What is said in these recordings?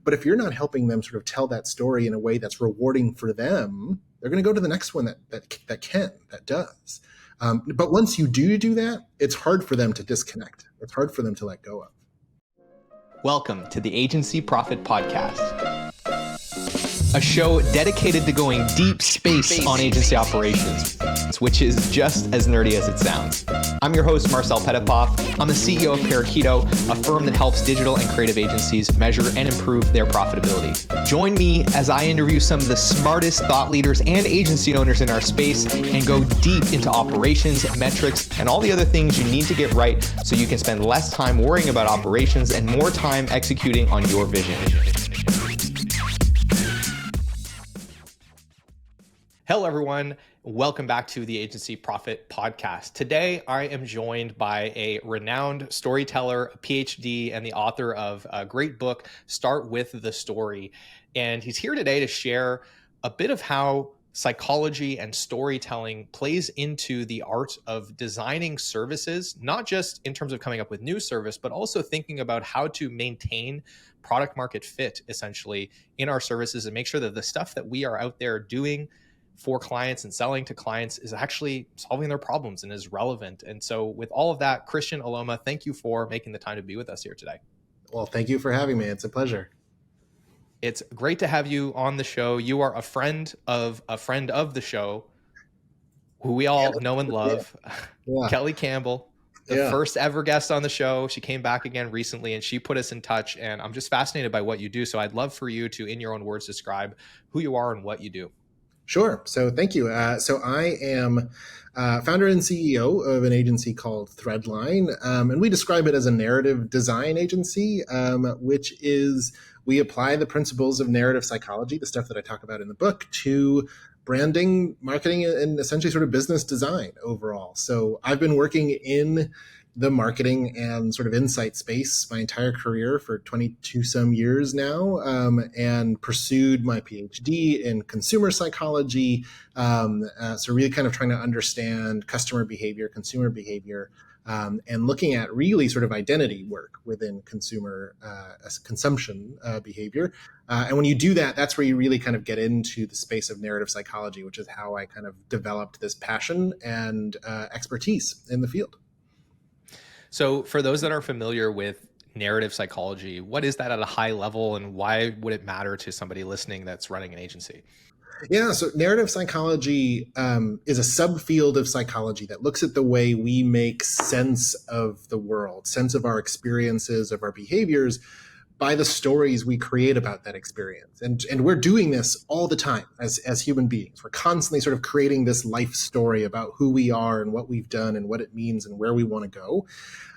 But if you're not helping them sort of tell that story in a way that's rewarding for them, they're going to go to the next one that does. But once you do that, it's hard for them to disconnect. It's hard for them to let go of. Welcome to the Agency Profit Podcast, a show dedicated to going deep space on agency operations, which is just as nerdy as it sounds. I'm your host, Marcel and I'm the CEO of Parakeeto, a firm that helps digital and creative agencies measure and improve their profitability. Join me as I interview some of the smartest thought leaders and agency owners in our space and go deep into operations, metrics, and all the other things you need to get right so you can spend less time worrying about operations and more time executing on your vision. Hello, everyone. Welcome back to the Agency Profit Podcast. Today, I am joined by a renowned storyteller, a PhD, and the author of a great book, Start With the Story. And he's here today to share a bit of how psychology and storytelling plays into the art of designing services, not just in terms of coming up with new service, but also thinking about how to maintain product market fit, essentially, in our services and make sure that the stuff that we are out there doing for clients and selling to clients is actually solving their problems and is relevant. And so with all of that, Kristian Alomá, thank you for making the time to be with us here today. Well, thank you for having me. It's a pleasure. It's great to have you on the show. You are a friend of the show who we all know and love, Yeah. Kelly Campbell, the first ever guest on the show. She came back again recently and she put us in touch, and I'm just fascinated by what you do. So I'd love for you to, in your own words, describe who you are and what you do. Sure. So thank you. So I am founder and CEO of an agency called Threadline, and we describe it as a narrative design agency, which is we apply the principles of narrative psychology, the stuff that I talk about in the book, to branding, marketing, and essentially sort of business design overall. So I've been working in the marketing and sort of insight space my entire career for 22 some years now, and pursued my PhD in consumer psychology. So really kind of trying to understand customer behavior, consumer behavior, and looking at really sort of identity work within consumer consumption behavior. And when you do that, that's where you really kind of get into the space of narrative psychology, which is how I kind of developed this passion and expertise in the field. So for those that are familiar with narrative psychology, what is that at a high level and why would it matter to somebody listening that's running an agency? Yeah, so narrative psychology is a subfield of psychology that looks at the way we make sense of the world, sense of our experiences, of our behaviors, by the stories we create about that experience. And we're doing this all the time as human beings. We're constantly sort of creating this life story about who we are and what we've done and what it means and where we want to go.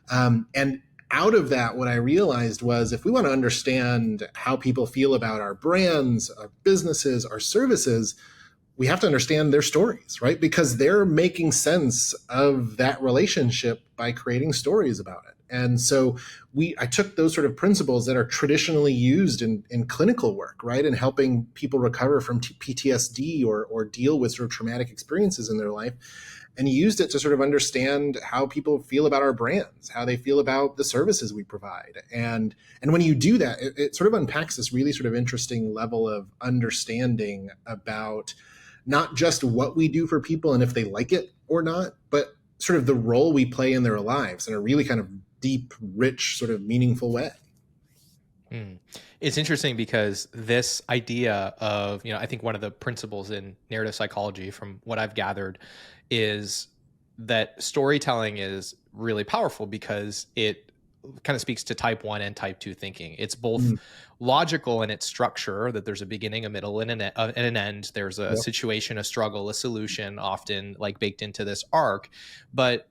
And out of that, what I realized was if we want to understand how people feel about our brands, our businesses, our services, we have to understand their stories, right? Because they're making sense of that relationship by creating stories about it. And so I took those sort of principles that are traditionally used in clinical work, right? And helping people recover from PTSD or deal with sort of traumatic experiences in their life, and used it to sort of understand how people feel about our brands, how they feel about the services we provide. And when you do that, it sort of unpacks this really sort of interesting level of understanding about not just what we do for people and if they like it or not, but sort of the role we play in their lives in a really kind of deep, rich, sort of meaningful way. It's interesting because this idea of, I think one of the principles in narrative psychology from what I've gathered is that storytelling is really powerful because it kind of speaks to type 1 and type 2 thinking. It's both logical in its structure, that there's a beginning, a middle, and an end. There's a situation, a struggle, a solution, often like baked into this arc. But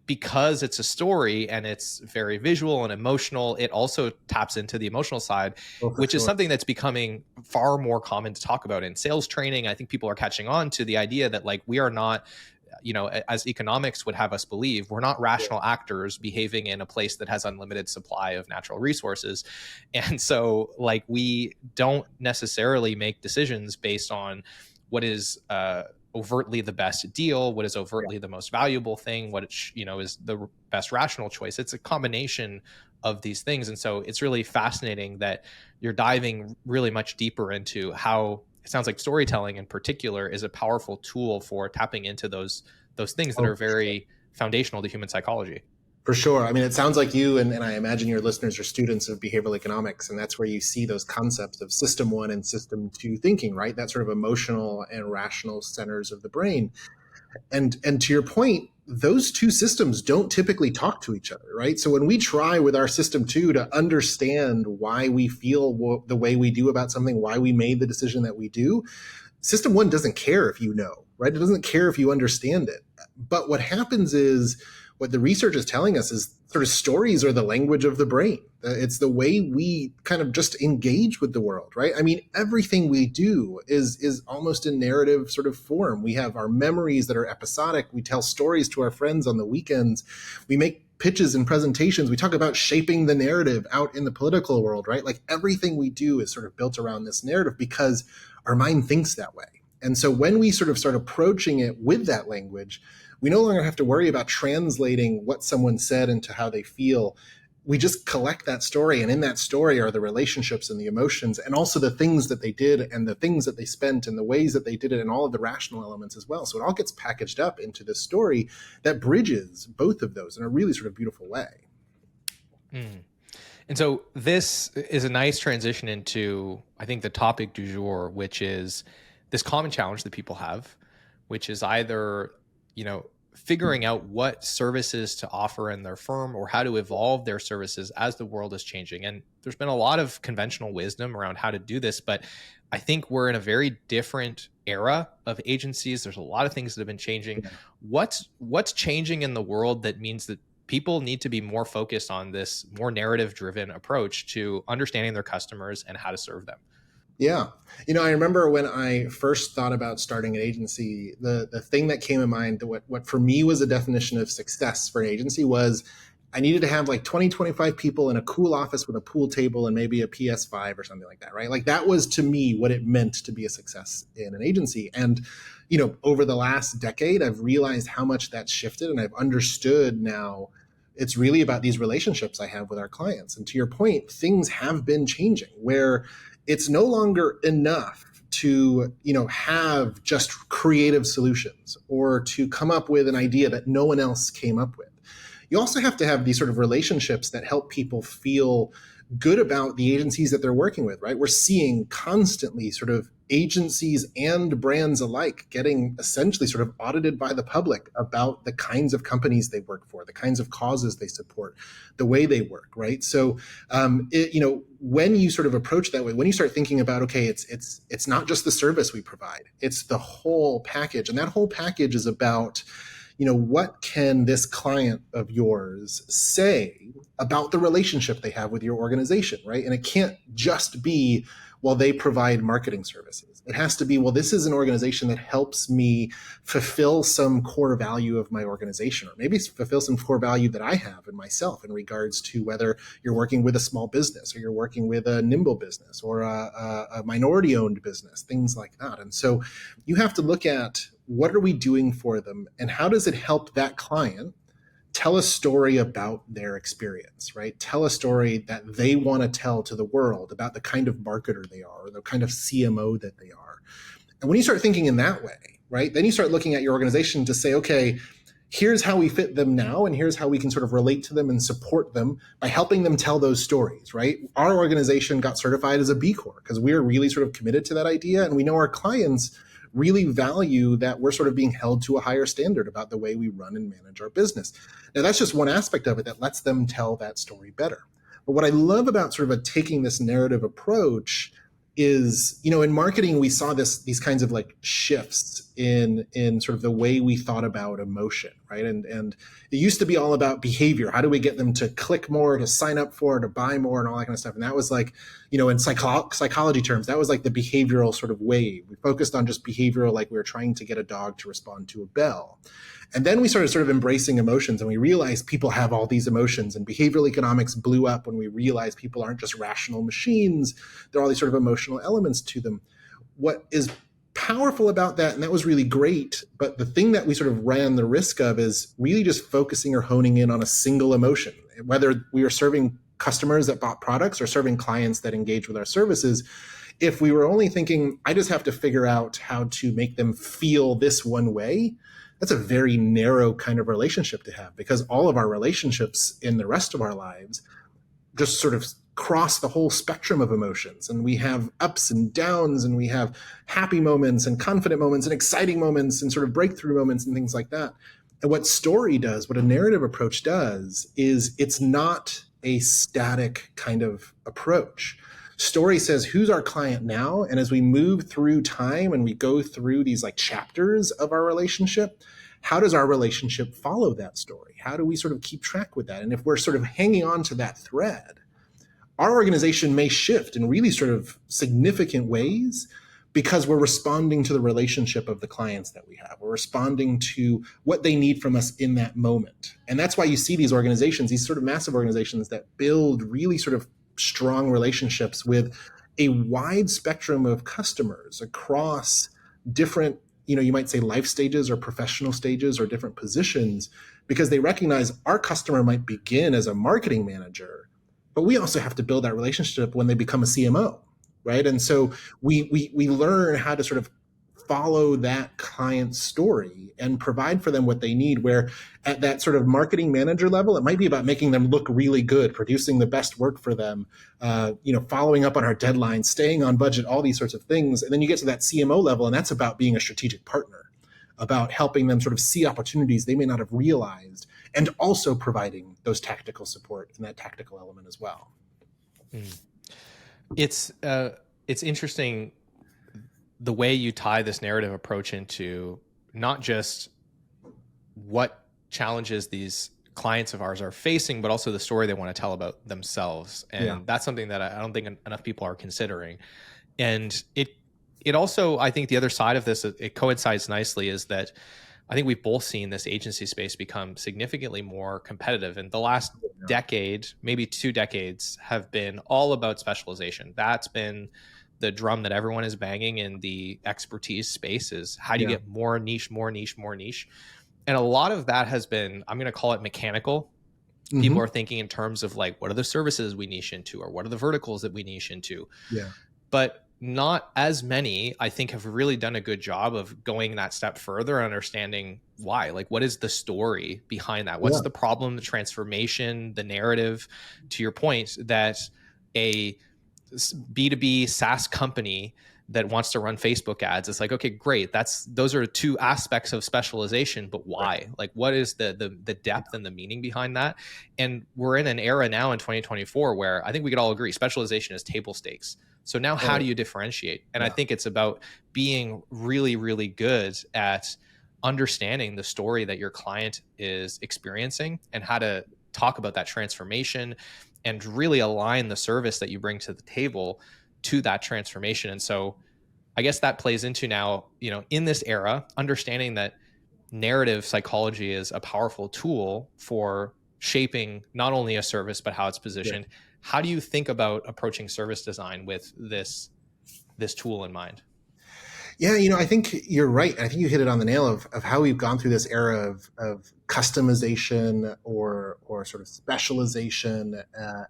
because it's a story and it's very visual and emotional, it also taps into the emotional side, which is something that's becoming far more common to talk about in sales training. I think people are catching on to the idea that like we are not, as economics would have us believe, we're not rational actors behaving in a place that has unlimited supply of natural resources. And so like we don't necessarily make decisions based on what is overtly the best deal, what is overtly the most valuable thing, what is the best rational choice. It's a combination of these things. And so it's really fascinating that you're diving really much deeper into how it sounds like storytelling in particular is a powerful tool for tapping into those things that Oh, are very foundational to human psychology. for sure. I mean, it sounds like you and I imagine your listeners are students of behavioral economics, and that's where you see those concepts of system one and system two thinking, right? That sort of emotional and rational centers of the brain. And to your point, those two systems don't typically talk to each other, right? So when we try with our system two to understand why we feel the way we do about something, why we made the decision that we do, system one doesn't care if you know, right? It doesn't care if you understand it. But what happens is, what the research is telling us is sort of stories are the language of the brain. It's the way we kind of just engage with the world, right? I mean, everything we do is almost in narrative sort of form. We have our memories that are episodic. We tell stories to our friends on the weekends. We make pitches and presentations. We talk about shaping the narrative out in the political world, right? Like everything we do is sort of built around this narrative because our mind thinks that way. And so when we sort of start approaching it with that language, we no longer have to worry about translating what someone said into how they feel. We just collect that story, and in that story are the relationships and the emotions, and also the things that they did and the things that they spent and the ways that they did it, and all of the rational elements as well. So it all gets packaged up into this story that bridges both of those in a really sort of beautiful way. Mm. And so this is a nice transition into, I think, the topic du jour, which is this common challenge that people have, which is either, figuring out what services to offer in their firm or how to evolve their services as the world is changing. And there's been a lot of conventional wisdom around how to do this, but I think we're in a very different era of agencies. There's a lot of things that have been changing. Yeah. What's changing in the world that means that people need to be more focused on this more narrative driven approach to understanding their customers and how to serve them? Yeah. I remember when I first thought about starting an agency, the thing that came in mind, what for me was a definition of success for an agency was I needed to have like 20, 25 people in a cool office with a pool table and maybe a PS5 or something like that, right? Like that was to me what it meant to be a success in an agency. And, over the last decade, I've realized how much that's shifted, and I've understood now it's really about these relationships I have with our clients. And to your point, things have been changing where it's no longer enough to have just creative solutions or to come up with an idea that no one else came up with. You also have to have these sort of relationships that help people feel good about the agencies that they're working with, right? We're seeing constantly sort of agencies and brands alike getting essentially sort of audited by the public about the kinds of companies they work for, the kinds of causes they support, the way they work, right? So, when you sort of approach that way, when you start thinking about, okay, it's not just the service we provide, it's the whole package, and that whole package is about what can this client of yours say about the relationship they have with your organization, right? And it can't just be, well, they provide marketing services. It has to be, well, this is an organization that helps me fulfill some core value of my organization, or maybe fulfill some core value that I have in myself in regards to whether you're working with a small business or you're working with a nimble business or a minority-owned business, things like that. And so you have to look at what are we doing for them and how does it help that client tell a story about their experience, right? Tell a story that they want to tell to the world about the kind of marketer they are or the kind of CMO that they are. And when you start thinking in that way, right, then you start looking at your organization to say, okay, here's how we fit them now, and here's how we can sort of relate to them and support them by helping them tell those stories, right? Our organization got certified as a B Corp because we're really sort of committed to that idea, and we know our clients really value that we're sort of being held to a higher standard about the way we run and manage our business. Now, that's just one aspect of it that lets them tell that story better. But what I love about sort of taking this narrative approach is, in marketing, we saw these kinds of like shifts in sort of the way we thought about emotion, right? And it used to be all about behavior. How do we get them to click more, to sign up for, to buy more, and all that kind of stuff? And that was like, in psychology terms, that was like the behavioral sort of wave. We focused on just behavioral, like we were trying to get a dog to respond to a bell. And then we started sort of embracing emotions, and we realized people have all these emotions, and behavioral economics blew up when we realized people aren't just rational machines. There are all these sort of emotional elements to them. What is powerful about that, and that was really great, but the thing that we sort of ran the risk of is really just focusing or honing in on a single emotion. Whether we were serving customers that bought products or serving clients that engage with our services. If we were only thinking, I just have to figure out how to make them feel this one way, that's a very narrow kind of relationship to have, because all of our relationships in the rest of our lives just sort of cross the whole spectrum of emotions. And we have ups and downs, and we have happy moments and confident moments and exciting moments and sort of breakthrough moments and things like that. And what story does, what a narrative approach does, is it's not a static kind of approach. Story says, who's our client now? And as we move through time and we go through these like chapters of our relationship, how does our relationship follow that story? How do we sort of keep track with that? And if we're sort of hanging on to that thread, our organization may shift in really sort of significant ways, because we're responding to the relationship of the clients that we have. We're responding to what they need from us in that moment. And that's why you see these organizations, these sort of massive organizations that build really sort of strong relationships with a wide spectrum of customers across different, you might say life stages or professional stages or different positions, because they recognize our customer might begin as a marketing manager, but we also have to build that relationship when they become a CMO, right? And so we learn how to sort of follow that client's story and provide for them what they need, where at that sort of marketing manager level, it might be about making them look really good, producing the best work for them, following up on our deadlines, staying on budget, all these sorts of things. And then you get to that CMO level, and that's about being a strategic partner, about helping them sort of see opportunities they may not have realized, and also providing those tactical support and that tactical element as well. It's interesting the way you tie this narrative approach into not just what challenges these clients of ours are facing, but also the story they want to tell about themselves. And that's something that I don't think enough people are considering. And it also, I think the other side of this, it coincides nicely, is that I think we've both seen this agency space become significantly more competitive. And the last decade, maybe 2 decades, have been all about specialization. That's been the drum that everyone is banging in the expertise space, is how do you get more niche, more niche, more niche? And a lot of that has been, I'm going to call it mechanical. Mm-hmm. People are thinking in terms of like, what are the services we niche into, or what are the verticals that we niche into? But not as many, I think, have really done a good job of going that step further and understanding why. Like, what is the story behind that? What's the problem, the transformation, the narrative, to your point, that a B2B SaaS company that wants to run Facebook ads, it's like, okay, great. Those are 2 aspects of specialization, but why? Right. Like, what is the depth and the meaning behind that? And we're in an era now in 2024 where I think we could all agree specialization is table stakes. So now how do you differentiate? And I think it's about being really, really good at understanding the story that your client is experiencing and how to talk about that transformation and really align the service that you bring to the table to that transformation. And so I guess that plays into now, in this era, understanding that narrative psychology is a powerful tool for shaping not only a service, but how it's positioned. Yeah. How do you think about approaching service design with this tool in mind? Yeah, I think you're right. I think you hit it on the nail of how we've gone through this era of customization or sort of specialization,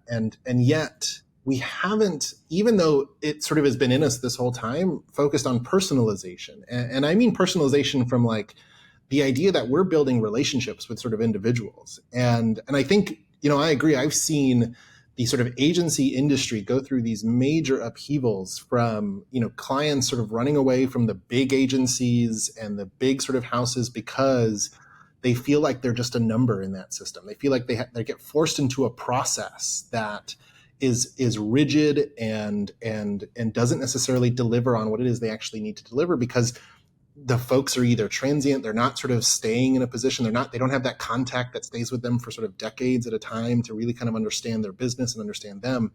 and yet we haven't, even though it sort of has been in us this whole time, focused on personalization. And I mean personalization from like the idea that we're building relationships with sort of individuals. And I think, I agree. I've seen the sort of agency industry go through these major upheavals from, clients sort of running away from the big agencies and the big sort of houses because they feel like they're just a number in that system. They feel like they get forced into a process that is rigid and doesn't necessarily deliver on what it is they actually need to deliver, because the folks are either transient, they're not sort of staying in a position, they don't have that contact that stays with them for sort of decades at a time to really kind of understand their business and understand them.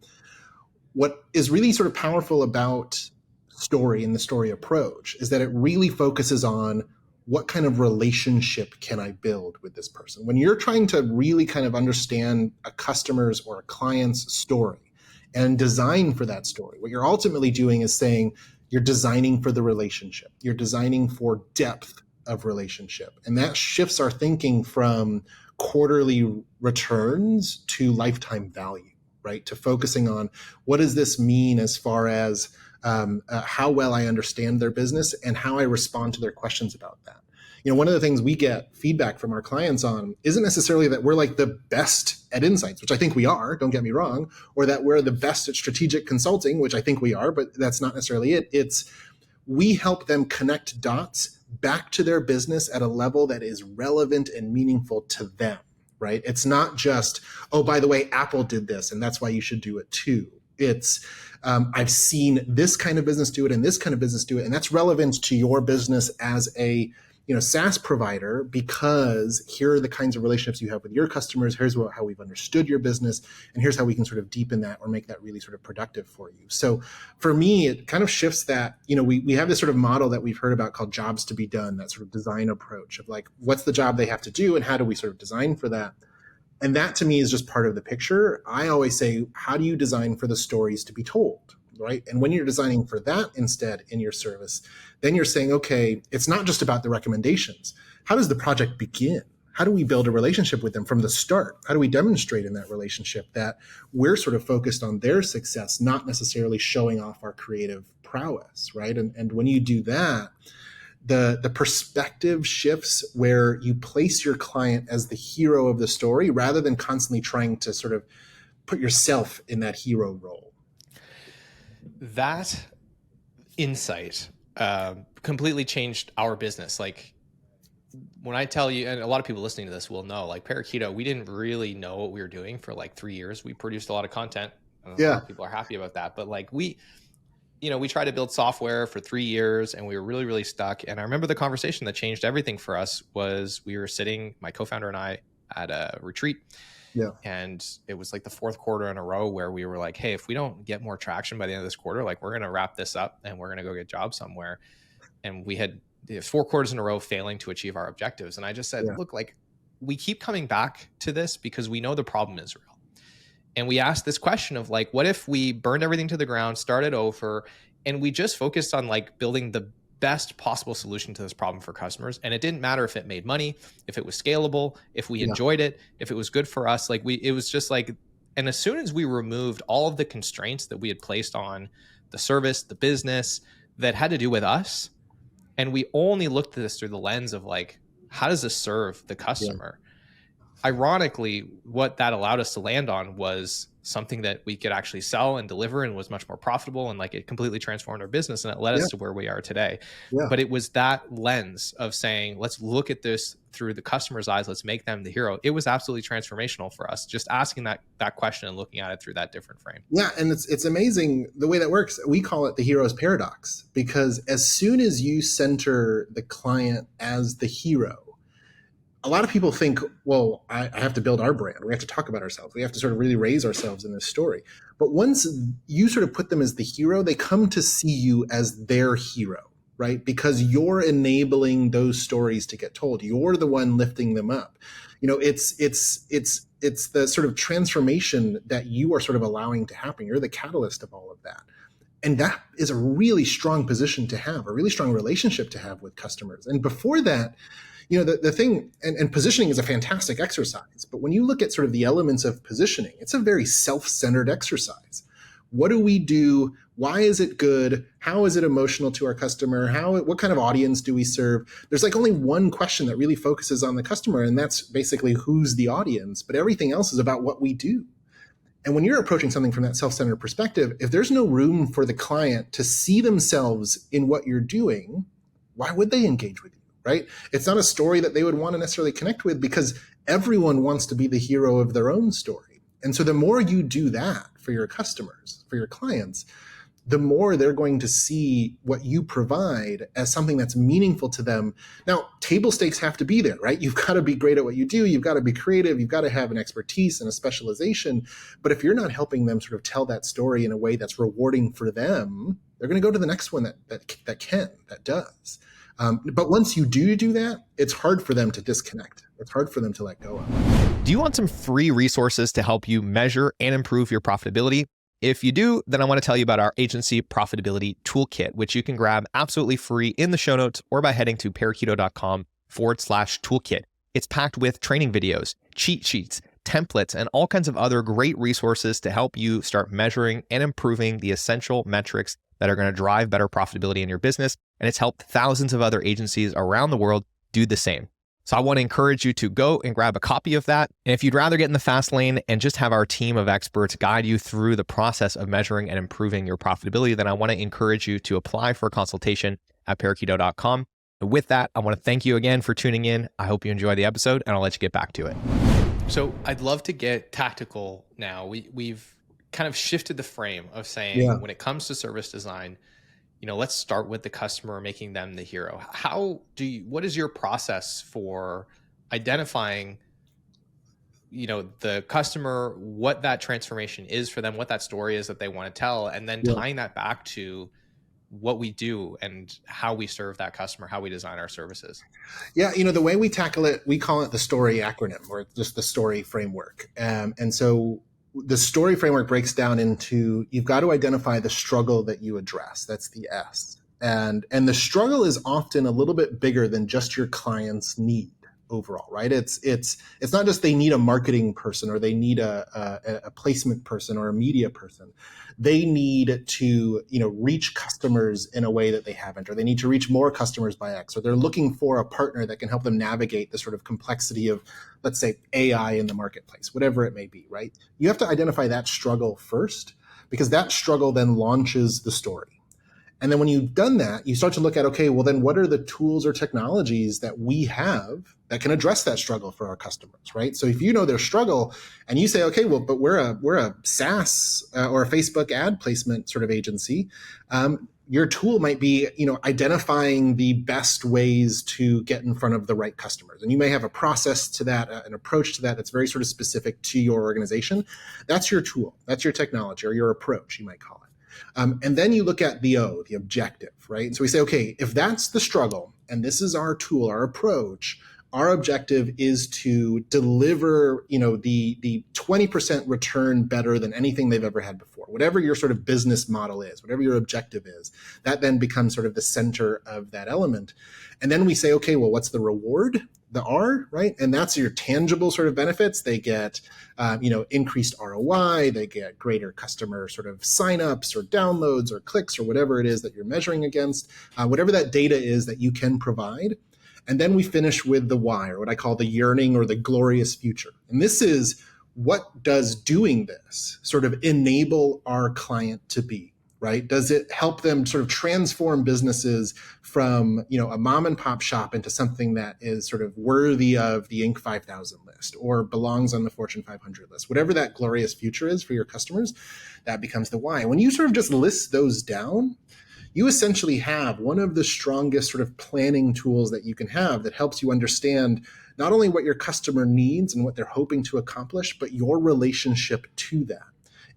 What is really sort of powerful about story and the story approach is that it really focuses on what kind of relationship can I build with this person? When you're trying to really kind of understand a customer's or a client's story and design for that story, what you're ultimately doing is saying, you're designing for the relationship. You're designing for depth of relationship. And that shifts our thinking from quarterly returns to lifetime value, right? To focusing on what does this mean as far as how well I understand their business and how I respond to their questions about that. One of the things we get feedback from our clients on isn't necessarily that we're like the best at insights, which I think we are, don't get me wrong, or that we're the best at strategic consulting, which I think we are, but that's not necessarily it. It's we help them connect dots back to their business at a level that is relevant and meaningful to them, right? It's not just, oh, by the way, Apple did this, and that's why you should do it too. It's, I've seen this kind of business do it and this kind of business do it, and that's relevant to your business as a SaaS provider, because here are the kinds of relationships you have with your customers. Here's how we've understood your business, and here's how we can sort of deepen that or make that really sort of productive for you. So for me, it kind of shifts that, we have this sort of model that we've heard about called jobs to be done, that sort of design approach of like, what's the job they have to do and how do we sort of design for that? And that to me is just part of the picture. I always say, how do you design for the stories to be told? Right. And when you're designing for that instead in your service, then you're saying, okay, it's not just about the recommendations. How does the project begin? How do we build a relationship with them from the start? How do we demonstrate in that relationship that we're sort of focused on their success, not necessarily showing off our creative prowess, right? And when you do that, the perspective shifts where you place your client as the hero of the story rather than constantly trying to sort of put yourself in that hero role. That insight completely changed our business. Like when I tell you, and a lot of people listening to this will know, like Parakeeto, we didn't really know what we were doing for like 3 years. We produced a lot of content. A lot of people are happy about that. But like we tried to build software for 3 years and we were really, really stuck. And I remember the conversation that changed everything for us was we were sitting, my co-founder and I, at a retreat. Yeah. And it was like the fourth quarter in a row where we were like, hey, if we don't get more traction by the end of this quarter, like we're going to wrap this up and we're going to go get jobs somewhere. And we had 4 quarters in a row failing to achieve our objectives. And I just said, look, like we keep coming back to this because we know the problem is real. And we asked this question of like, what if we burned everything to the ground, started over, and we just focused on like building the best possible solution to this problem for customers. And it didn't matter if it made money, if it was scalable, if we enjoyed it, if it was good for us. Like it was just like, and as soon as we removed all of the constraints that we had placed on the service, the business that had to do with us, and we only looked at this through the lens of like, how does this serve the customer? Ironically, what that allowed us to land on was something that we could actually sell and deliver and was much more profitable, and like it completely transformed our business and it led us to where we are today. But it was that lens of saying, let's look at this through the customer's eyes, let's make them the hero. It was absolutely transformational for us, just asking that question and looking at it through that different frame. Yeah, and it's amazing the way that works. We call it the hero's paradox, because as soon as you center the client as the hero, a lot of people think, well, I have to build our brand. We have to talk about ourselves. We have to sort of really raise ourselves in this story. But once you sort of put them as the hero, they come to see you as their hero, right? Because you're enabling those stories to get told. You're the one lifting them up. It's the sort of transformation that you are sort of allowing to happen. You're the catalyst of all of that. And that is a really strong position to have, a really strong relationship to have with customers. And before that, the thing, and positioning is a fantastic exercise, but when you look at sort of the elements of positioning, it's a very self-centered exercise. What do we do? Why is it good? How is it emotional to our customer? What kind of audience do we serve? There's like only one question that really focuses on the customer, and that's basically who's the audience, but everything else is about what we do. And when you're approaching something from that self-centered perspective, if there's no room for the client to see themselves in what you're doing, why would they engage with you? Right? It's not a story that they would want to necessarily connect with, because everyone wants to be the hero of their own story. And so the more you do that for your customers, for your clients, the more they're going to see what you provide as something that's meaningful to them. Now, table stakes have to be there, right? You've got to be great at what you do. You've got to be creative. You've got to have an expertise and a specialization. But if you're not helping them sort of tell that story in a way that's rewarding for them, they're going to go to the next one that does. But once you do that, it's hard for them to disconnect. It's hard for them to let go of. Do you want some free resources to help you measure and improve your profitability? If you do, then I want to tell you about our agency profitability toolkit, which you can grab absolutely free in the show notes or by heading to parakeeto.com/toolkit. It's packed with training videos, cheat sheets, templates, and all kinds of other great resources to help you start measuring and improving the essential metrics that are going to drive better profitability in your business. And it's helped thousands of other agencies around the world do the same. So I want to encourage you to go and grab a copy of that. And if you'd rather get in the fast lane and just have our team of experts guide you through the process of measuring and improving your profitability, then I want to encourage you to apply for a consultation at Parakeeto.com. And with that, I want to thank you again for tuning in. I hope you enjoy the episode, and I'll let you get back to it. So I'd love to get tactical now. We've kind of shifted the frame of saying, when it comes to service design, let's start with the customer, making them the hero. What is your process for identifying, the customer, what that transformation is for them, what that story is that they want to tell, and then tying that back to what we do and how we serve that customer, how we design our services? Yeah, the way we tackle it, we call it the STORY acronym, or just the STORY framework. And so the STORY framework breaks down into, you've got to identify the struggle that you address. That's the S. And the struggle is often a little bit bigger than just your client's need overall, right? It's not just they need a marketing person, or they need a placement person, or a media person. They need to, reach customers in a way that they haven't, or they need to reach more customers by X, or they're looking for a partner that can help them navigate the sort of complexity of, let's say, AI in the marketplace, whatever it may be, right? You have to identify that struggle first, because that struggle then launches the story. And then when you've done that, you start to look at, okay, well, then what are the tools or technologies that we have that can address that struggle for our customers, right? So if you know their struggle and you say, okay, well, but we're a SaaS or a Facebook ad placement sort of agency, your tool might be, identifying the best ways to get in front of the right customers. And you may have a process to that, an approach to that that's very sort of specific to your organization. That's your tool. That's your technology, or your approach, you might call it. And then you look at the O, the objective, right? And so we say, okay, if that's the struggle and this is our tool, our approach, our objective is to deliver, the 20% return better than anything they've ever had before. Whatever your sort of business model is, whatever your objective is, that then becomes sort of the center of that element. And then we say, okay, well, what's the reward? The R, right? And that's your tangible sort of benefits. They get, increased ROI. They get greater customer sort of signups or downloads or clicks or whatever it is that you're measuring against, whatever that data is that you can provide. And then we finish with the why, or what I call the yearning or the glorious future. And this is, what does doing this sort of enable our client to be? Right? Does it help them sort of transform businesses from, a mom and pop shop into something that is sort of worthy of the Inc. 5000 list, or belongs on the Fortune 500 list? Whatever that glorious future is for your customers, that becomes the why. When you sort of just list those down, you essentially have one of the strongest sort of planning tools that you can have that helps you understand not only what your customer needs and what they're hoping to accomplish, but your relationship to that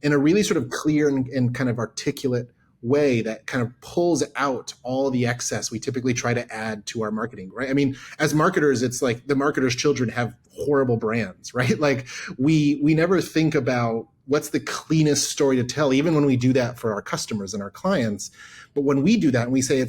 in a really sort of clear and kind of articulate way that kind of pulls out all the excess we typically try to add to our marketing, right? I mean, as marketers, it's like the marketers' children have horrible brands, right? Like we never think about what's the cleanest story to tell, even when we do that for our customers and our clients. But when we do that and we say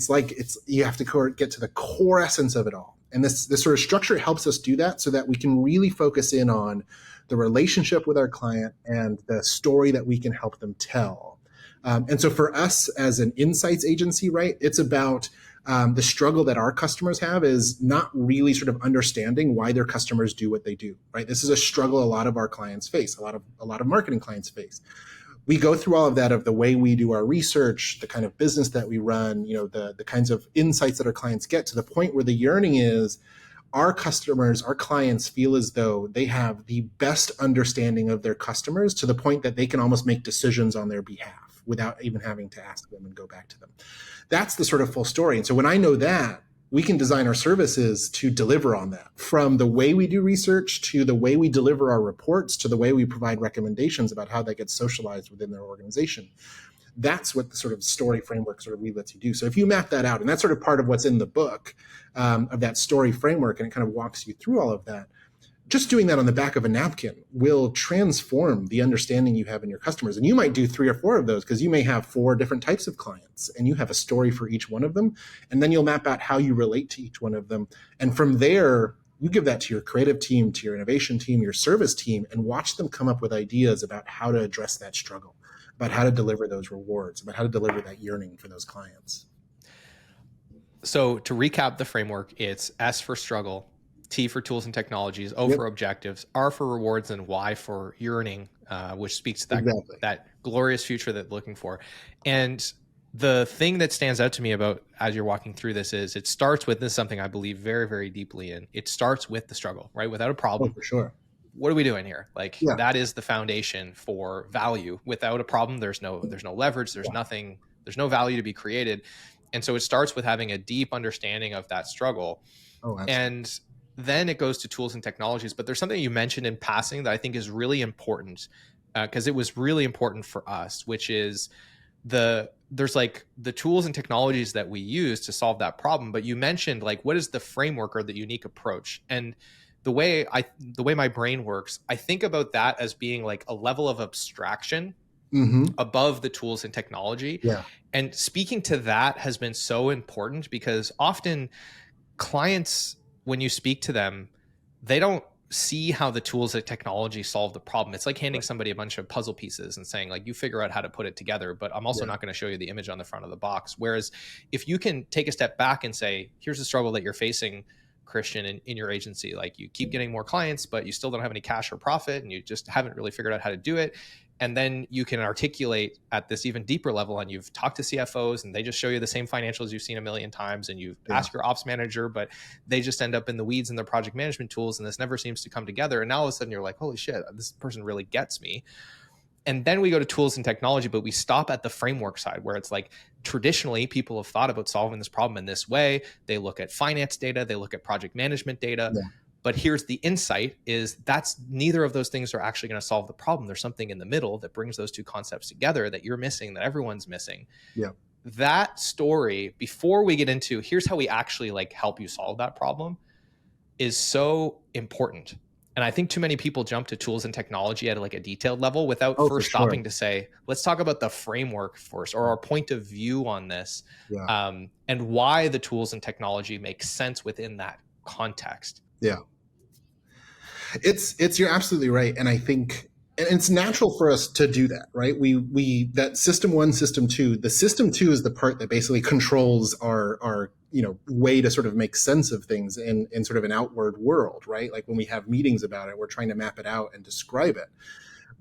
you have to get to the core essence of it all. And this sort of structure helps us do that so that we can really focus in on the relationship with our client and the story that we can help them tell. And so for us as an insights agency, right, it's about the struggle that our customers have is not really sort of understanding why their customers do what they do, right? This is a struggle a lot of our clients face, a lot of marketing clients face. We go through all of that, of the way we do our research, the kind of business that we run, the kinds of insights that our clients get, to the point where the yearning is our customers, our clients feel as though they have the best understanding of their customers, to the point that they can almost make decisions on their behalf without even having to ask them and go back to them. That's the sort of full story. And so when I know that, we can design our services to deliver on that, from the way we do research, to the way we deliver our reports, to the way we provide recommendations about how that gets socialized within their organization. That's what the sort of story framework sort of really lets you do. So if you map that out, and that's sort of part of what's in the book of that story framework, and it kind of walks you through all of that, just doing that on the back of a napkin will transform the understanding you have in your customers. And you might do 3 or 4 of those, because you may have 4 different types of clients and you have a story for each one of them. And then you'll map out how you relate to each one of them. And from there, you give that to your creative team, to your innovation team, your service team, and watch them come up with ideas about how to address that struggle, about how to deliver those rewards, about how to deliver that yearning for those clients. So to recap the framework, it's S for struggle, T for tools and technologies, O for objectives, R for rewards, and Y for yearning, which speaks to that, that glorious future that they're looking for. And the thing that stands out to me about as you're walking through this is it starts with, this is something I believe very, very deeply in. It starts with the struggle, right? Without a problem. Oh, for sure. What are we doing here? Like that is the foundation for value. Without a problem, there's no leverage, there's nothing, there's no value to be created. And so it starts with having a deep understanding of that struggle. Oh, and then it goes to tools and technologies. But there's something you mentioned in passing that I think is really important, because it was really important for us, which is there's like the tools and technologies that we use to solve that problem. But you mentioned like, what is the framework or the unique approach? And the way my brain works, I think about that as being like a level of abstraction above the tools and technology. Yeah. And speaking to that has been so important, because often clients, when you speak to them, they don't see how the tools and technology solve the problem. It's like handing somebody a bunch of puzzle pieces and saying like, you figure out how to put it together, but I'm also not going to show you the image on the front of the box. Whereas if you can take a step back and say, here's the struggle that you're facing, Kristian, in your agency, like you keep getting more clients, but you still don't have any cash or profit, and you just haven't really figured out how to do it. And then you can articulate at this even deeper level, and you've talked to CFOs and they just show you the same financials you've seen a million times, and you've asked your ops manager, but they just end up in the weeds in their project management tools, and this never seems to come together. And now all of a sudden you're like, holy shit, this person really gets me. And then we go to tools and technology, but we stop at the framework side, where it's like, traditionally people have thought about solving this problem in this way. They look at finance data, they look at project management data. Yeah. But here's the insight is that's neither of those things are actually going to solve the problem. There's something in the middle that brings those two concepts together that you're missing, that everyone's missing. Yeah. That story, before we get into here's how we actually like help you solve that problem, is so important. And I think too many people jump to tools and technology at like a detailed level without first stopping to say, let's talk about the framework first, or our point of view on this, and why the tools and technology make sense within that context. Yeah. You're absolutely right. And I think, and it's natural for us to do that, right? We that system one, system two, the system two is the part that basically controls our way to sort of make sense of things in sort of an outward world, right? Like when we have meetings about it, we're trying to map it out and describe it.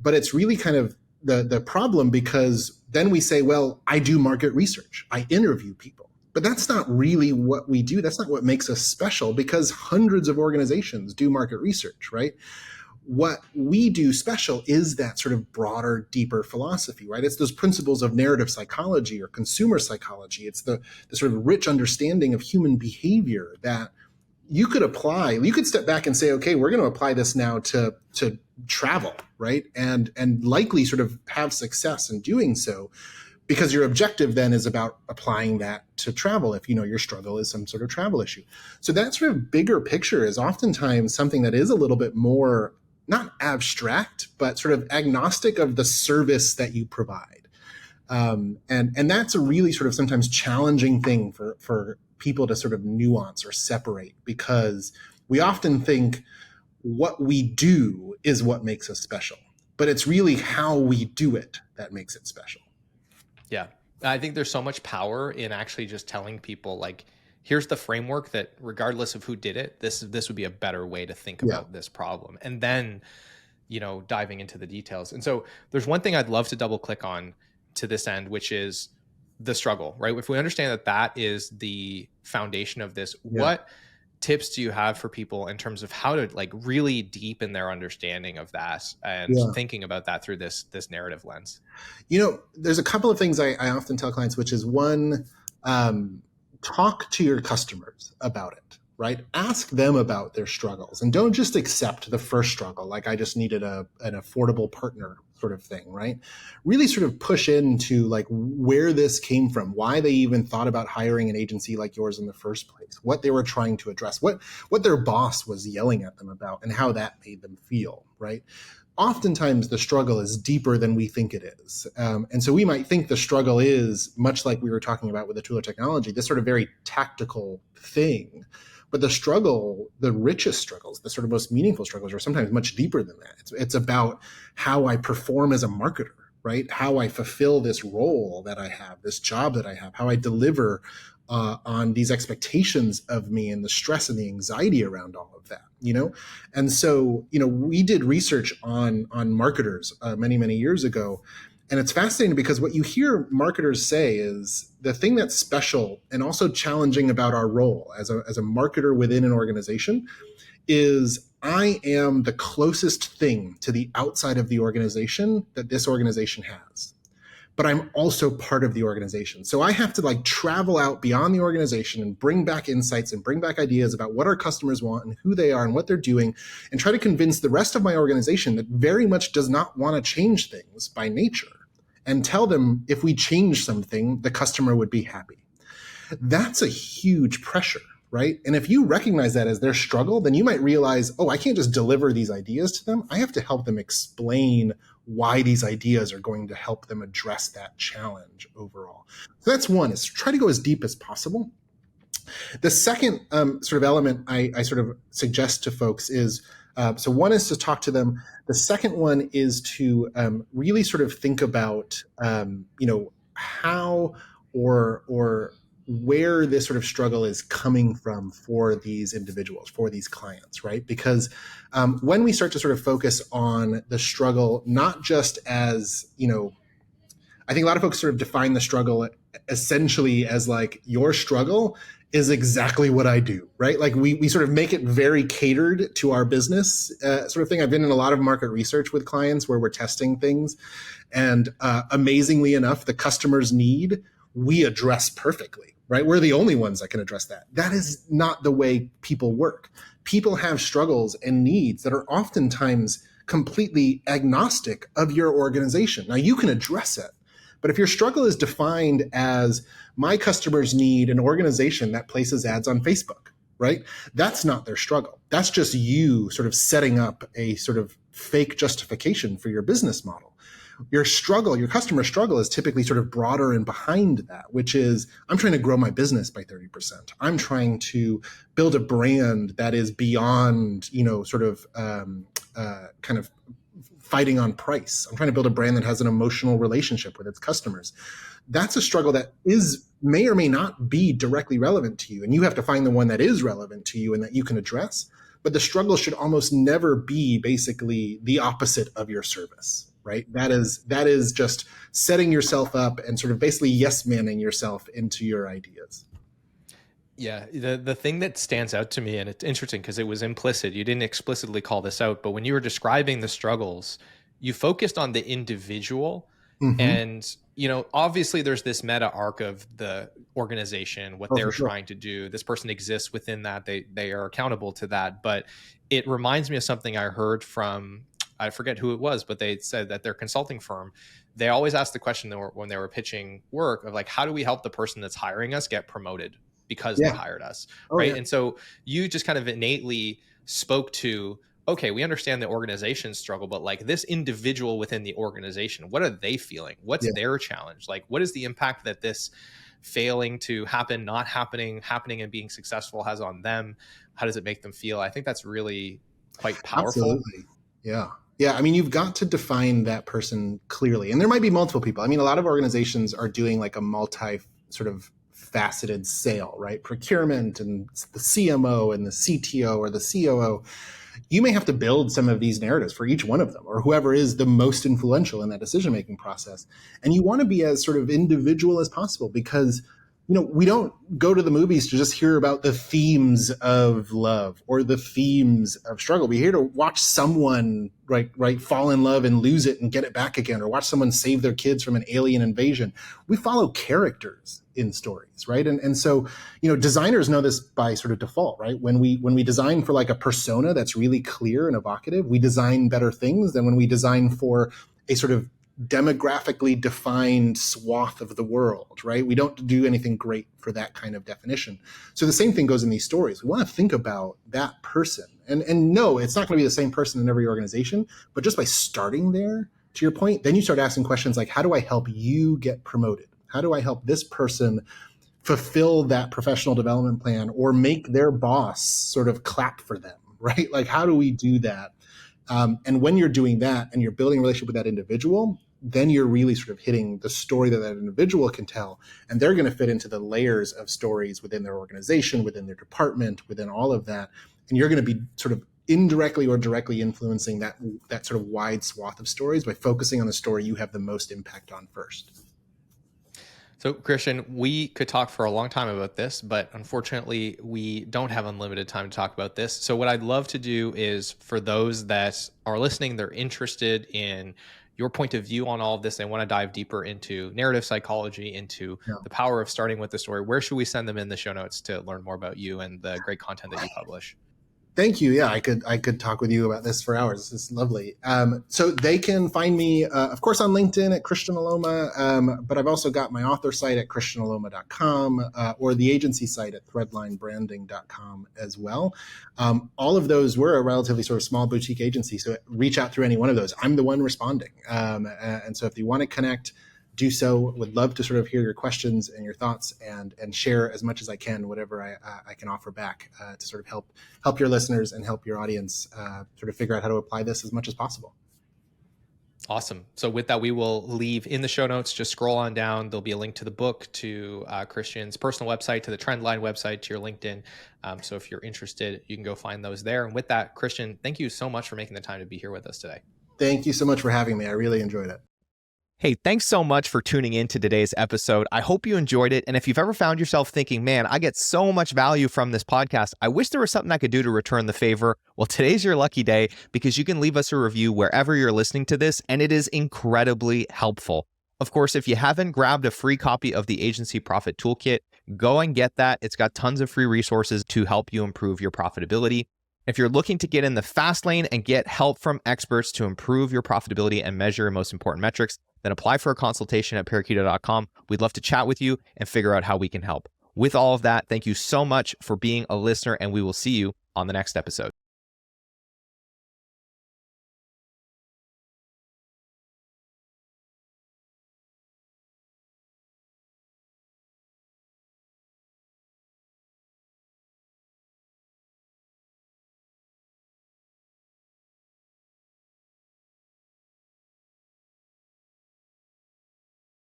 But it's really kind of the problem, because then we say, well, I do market research, I interview people. But that's not really what we do. That's not what makes us special, because hundreds of organizations do market research, right? What we do special is that sort of broader, deeper philosophy, right? It's those principles of narrative psychology or consumer psychology. It's the sort of rich understanding of human behavior that you could apply. You could step back and say, okay, we're going to apply this now to travel, right? And likely sort of have success in doing so, because your objective then is about applying that to travel if your struggle is some sort of travel issue. So that sort of bigger picture is oftentimes something that is a little bit more, not abstract, but sort of agnostic of the service that you provide. And that's a really sort of sometimes challenging thing for people to sort of nuance or separate, because we often think what we do is what makes us special, but it's really how we do it that makes it special. Yeah. I think there's so much power in actually just telling people like, here's the framework that regardless of who did it, this would be a better way to think about this problem. And then, diving into the details. And so there's one thing I'd love to double click on to this end, which is the struggle, right? If we understand that that is the foundation of this, what tips do you have for people in terms of how to like really deepen their understanding of that and thinking about that through this narrative lens? There's a couple of things I often tell clients, which is one, talk to your customers about it, right? Ask them about their struggles, and don't just accept the first struggle, like I just needed an affordable partner sort of thing, right? Really sort of push into like where this came from, why they even thought about hiring an agency like yours in the first place, what they were trying to address, what their boss was yelling at them about, and how that made them feel, right? oftentimes the struggle is deeper than we think it is. And so we might think the struggle is, much like we were talking about with the tool or technology, this sort of very tactical thing. But the struggle, the richest struggles, the sort of most meaningful struggles are sometimes much deeper than that. It's about how I perform as a marketer, right? How I fulfill this role that I have, this job that I have, how I deliver on these expectations of me, and the stress and the anxiety around all of that, And so, we did research on marketers many years ago, and it's fascinating because what you hear marketers say is the thing that's special and also challenging about our role as a marketer within an organization is I am the closest thing to the outside of the organization that this organization has. But I'm also part of the organization. So I have to travel out beyond the organization and bring back insights and bring back ideas about what our customers want and who they are and what they're doing, and try to convince the rest of my organization that very much does not want to change things by nature, and tell them if we change something, the customer would be happy. That's a huge pressure, right? And if you recognize that as their struggle, then you might realize, I can't just deliver these ideas to them. I have to help them explain why these ideas are going to help them address that challenge overall. So that's one, is try to go as deep as possible. The second sort of element I sort of suggest to folks is, so one is to talk to them. The second one is to really sort of think about, how or where this sort of struggle is coming from for these individuals, for these clients, right? Because when we start to sort of focus on the struggle, not just as, I think a lot of folks sort of define the struggle essentially as your struggle is exactly what I do, right? We sort of make it very catered to our business sort of thing. I've been in a lot of market research with clients where we're testing things, and amazingly enough, the customer's need we address perfectly, right? We're the only ones that can address that. That is not the way people work. People have struggles and needs that are oftentimes completely agnostic of your organization. Now, you can address it, but if your struggle is defined as my customers need an organization that places ads on Facebook, right? That's not their struggle. That's just you sort of setting up a sort of fake justification for your business model. Your struggle, your customer struggle, is typically sort of broader and behind that, which is, I'm trying to grow my business by 30%. I'm trying to build a brand that is beyond, sort of kind of fighting on price. I'm trying to build a brand that has an emotional relationship with its customers. That's a struggle that may or may not be directly relevant to you, and you have to find the one that is relevant to you and that you can address. But the struggle should almost never be basically the opposite of your service. Right? That is just setting yourself up and sort of basically yes-manning yourself into your ideas. Yeah, the thing that stands out to me, and it's interesting because it was implicit, you didn't explicitly call this out, but when you were describing the struggles, you focused on the individual. Mm-hmm. And, obviously there's this meta arc of the organization, what they're trying to do. This person exists within that. They are accountable to that. But it reminds me of something I heard from, I forget who it was, but they said that their consulting firm, they always ask the question when they were pitching work of how do we help the person that's hiring us get promoted because they hired us, right? Yeah. And so you just kind of innately spoke to, okay, we understand the organization's struggle, but this individual within the organization, what are they feeling? What's their challenge? What is the impact that this failing to happen, not happening, and being successful has on them? How does it make them feel? I think that's really quite powerful. Absolutely. Yeah. Yeah, I mean, you've got to define that person clearly. And there might be multiple people. I mean, a lot of organizations are doing a multi sort of faceted sale, right? Procurement and the CMO and the CTO or the COO. You may have to build some of these narratives for each one of them, or whoever is the most influential in that decision-making process. And you want to be as sort of individual as possible, because we don't go to the movies to just hear about the themes of love or the themes of struggle. We're here to watch someone right fall in love and lose it and get it back again, or watch someone save their kids from an alien invasion. We follow characters in stories, right? And so, designers know this by sort of default, right? When we design for a persona that's really clear and evocative, we design better things than when we design for a sort of demographically defined swath of the world, right? We don't do anything great for that kind of definition. So the same thing goes in these stories. We want to think about that person. And no, it's not going to be the same person in every organization, but just by starting there, to your point, then you start asking questions like, how do I help you get promoted? How do I help this person fulfill that professional development plan or make their boss sort of clap for them, right? Like, how do we do that? And when you're doing that and you're building a relationship with that individual, then you're really sort of hitting the story that that individual can tell. And they're going to fit into the layers of stories within their organization, within their department, within all of that. And you're going to be sort of indirectly or directly influencing that sort of wide swath of stories by focusing on the story you have the most impact on first. So, Kristian, we could talk for a long time about this, but unfortunately, we don't have unlimited time to talk about this. So what I'd love to do is, for those that are listening, they're interested in your point of view on all of this, they want to dive deeper into narrative psychology, into the power of starting with the story. Where should we send them in the show notes to learn more about you and the great content that you publish? Thank you. Yeah, I could talk with you about this for hours. This is lovely. So they can find me, of course, on LinkedIn at Kristian Alomá, but I've also got my author site at kristianaloma.com or the agency site at threadlinebranding.com as well. All of those, we're a relatively sort of small boutique agency, so reach out through any one of those. I'm the one responding. And so if you want to connect, do so. Would love to sort of hear your questions and your thoughts and share as much as I can, whatever I can offer back to sort of help your listeners and help your audience sort of figure out how to apply this as much as possible. Awesome. So with that, we will leave in the show notes. Just scroll on down. There'll be a link to the book, to Kristian's personal website, to the Trendline website, to your LinkedIn. So if you're interested, you can go find those there. And with that, Kristian, thank you so much for making the time to be here with us today. Thank you so much for having me. I really enjoyed it. Hey, thanks so much for tuning in to today's episode. I hope you enjoyed it. And if you've ever found yourself thinking, man, I get so much value from this podcast, I wish there was something I could do to return the favor. Well, today's your lucky day because you can leave us a review wherever you're listening to this, and it is incredibly helpful. Of course, if you haven't grabbed a free copy of the Agency Profit Toolkit, go and get that. It's got tons of free resources to help you improve your profitability. If you're looking to get in the fast lane and get help from experts to improve your profitability and measure your most important metrics, then apply for a consultation at Parakeeto.com. We'd love to chat with you and figure out how we can help. With all of that, thank you so much for being a listener, and we will see you on the next episode.